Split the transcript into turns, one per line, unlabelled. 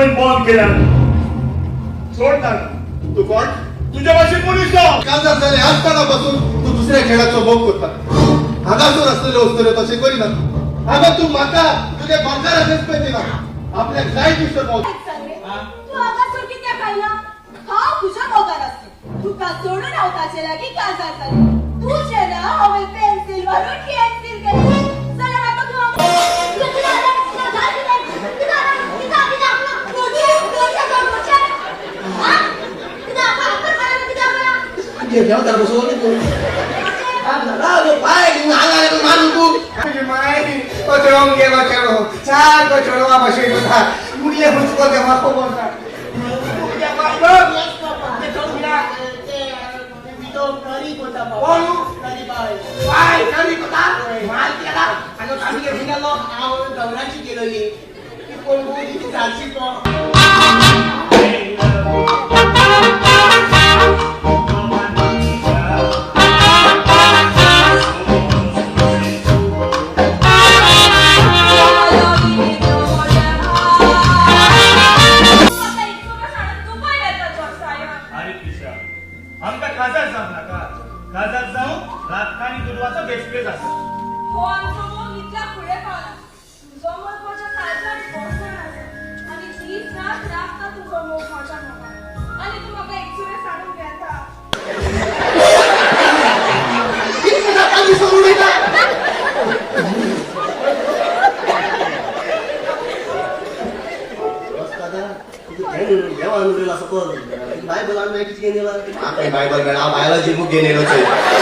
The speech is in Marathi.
कंपनीत बॉम्ब केला. सोडता
तू कोण?
तुझ्या भाषेत पोलीस
काल झाले असतानापासून तू दुसऱ्या खेळाचो भोग करता. हागासून असलेले वस्तू तसे करीना. अगं तू माका तुझे बाजार असेच पाहिजे ना. आपल्या काय दिसत
तू आगा सोडकी त्या खायला हा तुझ्या मोगार असते. तू का सोडून नव्हता लागी का जाता तू जेना हवे पेन्सिल वरून पेन्सिल केली. चला आता तू
आमका काजात जाऊ नका. काजात जाऊन रात आणि दुधवाचा बेसपेस असतो.
हो आमचा मग इथल्या पुढे पाला तुझं मत माझ्या काळजात पोहोचणार आहे. आणि तीच रात रात तुझं मत माझ्या मनात आणि तू मला एकसुरे सांडून घ्यायचा.
Bible Bible Bible Bible Bible